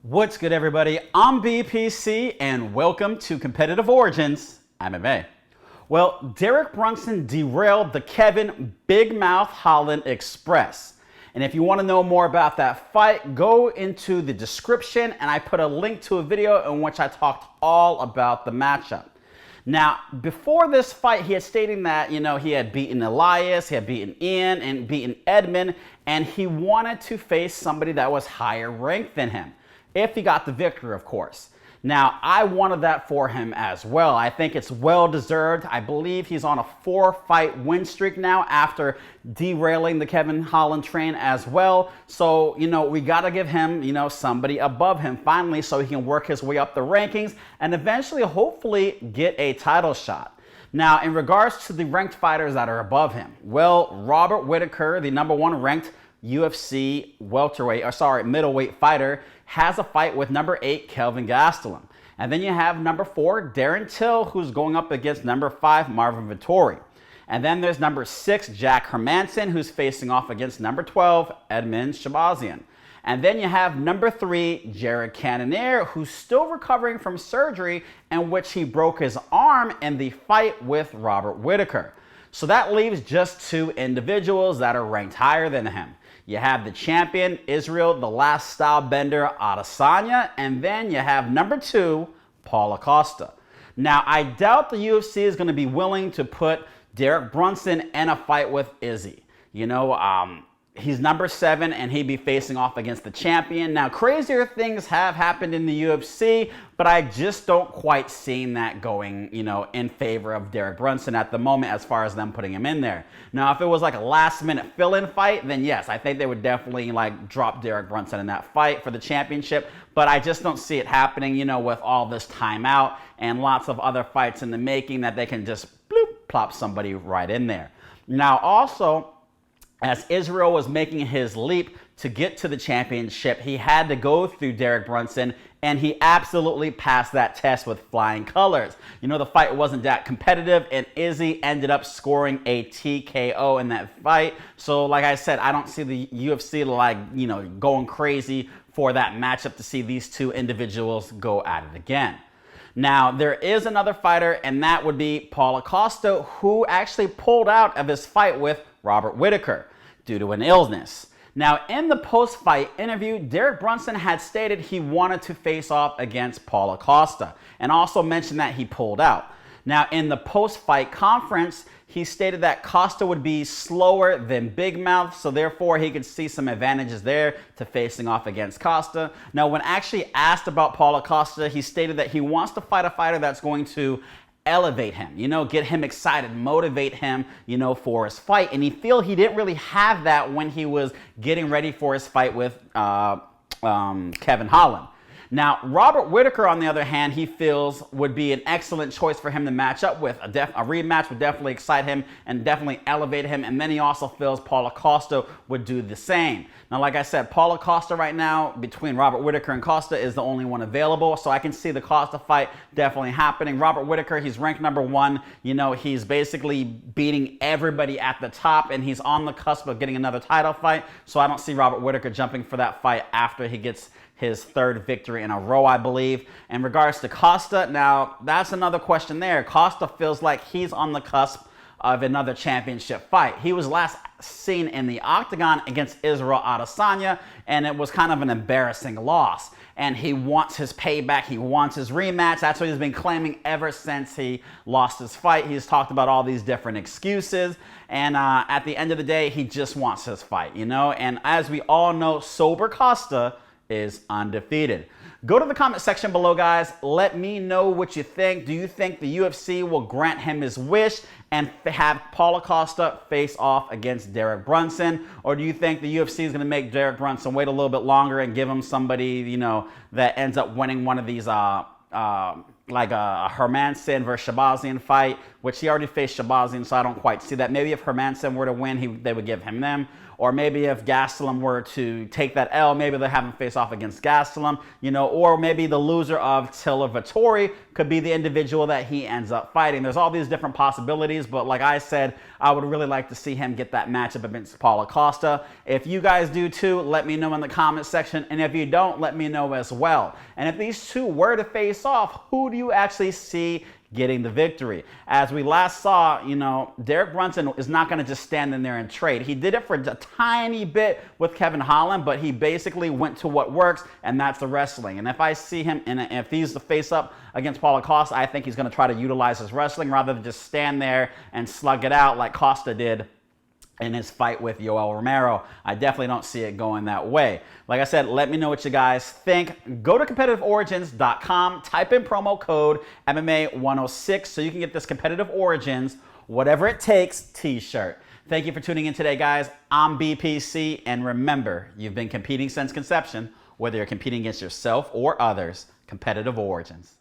What's good, everybody? I'm BPC, and welcome to Competitive Origins MMA. Well, Derek Brunson derailed the Kevin Big Mouth Holland Express. And if you want to know more about that fight, go into the description, and I put a link to a video in which I talked all about the matchup. Now, before this fight, he had stated that, he had beaten Elias, he had beaten Ian, and beaten Edmund, and he wanted to face somebody that was higher ranked than him. If he got the victory, of course. Now, I wanted that for him as well. I think it's well deserved. I believe he's on a 4-fight win streak now after derailing the Kevin Holland train as well. So, we got to give him, somebody above him finally so he can work his way up the rankings and eventually, hopefully, get a title shot. Now, in regards to the ranked fighters that are above him, well, Robert Whitaker, the #1 ranked UFC middleweight fighter, has a fight with #8 Kelvin Gastelum. And then you have #4 Darren Till, who's going up against #5 Marvin Vettori. And then there's #6 Jack Hermansson, who's facing off against #12 Edmund Shabazian. And then you have #3 Jared Cannonier, who's still recovering from surgery in which he broke his arm in the fight with Robert Whitaker. So that leaves just 2 individuals that are ranked higher than him. You have the champion, Israel, the last style bender, Adesanya, and then you have #2, Paulo Costa. Now, I doubt the UFC is going to be willing to put Derek Brunson in a fight with Izzy. He's #7 and he'd be facing off against the champion. Now, crazier things have happened in the UFC, but I just don't quite see that going, in favor of Derek Brunson at the moment as far as them putting him in there. Now, if it was like a last-minute fill-in fight, then yes, I think they would definitely drop Derek Brunson in that fight for the championship, but I just don't see it happening, with all this time out and lots of other fights in the making that they can just plop somebody right in there. Now, also, as Israel was making his leap to get to the championship, he had to go through Derek Brunson, and he absolutely passed that test with flying colors. The fight wasn't that competitive, and Izzy ended up scoring a TKO in that fight. So, like I said, I don't see the UFC going crazy for that matchup to see these 2 individuals go at it again. Now, there is another fighter, and that would be Paulo Costa, who actually pulled out of his fight with Robert Whitaker due to an illness. Now, in the post-fight interview, Derek Brunson had stated he wanted to face off against Paulo Costa and also mentioned that he pulled out. Now, in the post-fight conference, he stated that Costa would be slower than Big Mouth, so therefore he could see some advantages there to facing off against Costa. Now, when actually asked about Paulo Costa, he stated that he wants to fight a fighter that's going to elevate him, get him excited, motivate him, for his fight. And he feel he didn't really have that when he was getting ready for his fight with Kevin Holland. Now, Robert Whitaker, on the other hand, he feels would be an excellent choice for him to match up with. A rematch would definitely excite him and definitely elevate him. And then he also feels Paulo Costa would do the same. Now, like I said, Paulo Costa right now, between Robert Whitaker and Costa, is the only one available. So I can see the Costa fight definitely happening. Robert Whitaker, he's ranked #1. He's basically beating everybody at the top, and he's on the cusp of getting another title fight. So I don't see Robert Whitaker jumping for that fight after he gets his 3rd victory in a row, I believe. In regards to Costa, now that's another question there. Costa feels like he's on the cusp of another championship fight. He was last seen in the octagon against Israel Adesanya, and it was kind of an embarrassing loss. And he wants his payback. He wants his rematch. That's what he's been claiming ever since he lost his fight. He's talked about all these different excuses. And at the end of the day, he just wants his fight, And as we all know, sober Costa is undefeated. Go to the comment section below, guys. Let me know what you think. Do you think the UFC will grant him his wish and have Paulo Costa face off against Derek Brunson? Or do you think the UFC is going to make Derek Brunson wait a little bit longer and give him somebody, that ends up winning one of these, like a Hermansson versus Shabazian fight, which he already faced Shabazian, so I don't quite see that. Maybe if Hermansson were to win, they would give him them. or maybe if Gastelum were to take that L, maybe they have him face off against Gastelum, or maybe the loser of Tilla Vettori could be the individual that he ends up fighting. There's all these different possibilities, but like I said, I would really like to see him get that matchup against Paulo Costa. If you guys do too, let me know in the comment section, and if you don't, let me know as well. And if these two were to face off, who do you actually see getting the victory? As we last saw, Derek Brunson is not going to just stand in there and trade. He did it for a tiny bit with Kevin Holland, but he basically went to what works, and that's the wrestling. And if I see him, if he's the face up against Paulo Costa, I think he's going to try to utilize his wrestling rather than just stand there and slug it out like Costa did in his fight with Yoel Romero. I definitely don't see it going that way. Like I said, let me know what you guys think. Go to competitiveorigins.com, type in promo code MMA106 so you can get this Competitive Origins, whatever it takes t-shirt. Thank you for tuning in today, guys. I'm BPC, and remember, you've been competing since conception, whether you're competing against yourself or others. Competitive Origins.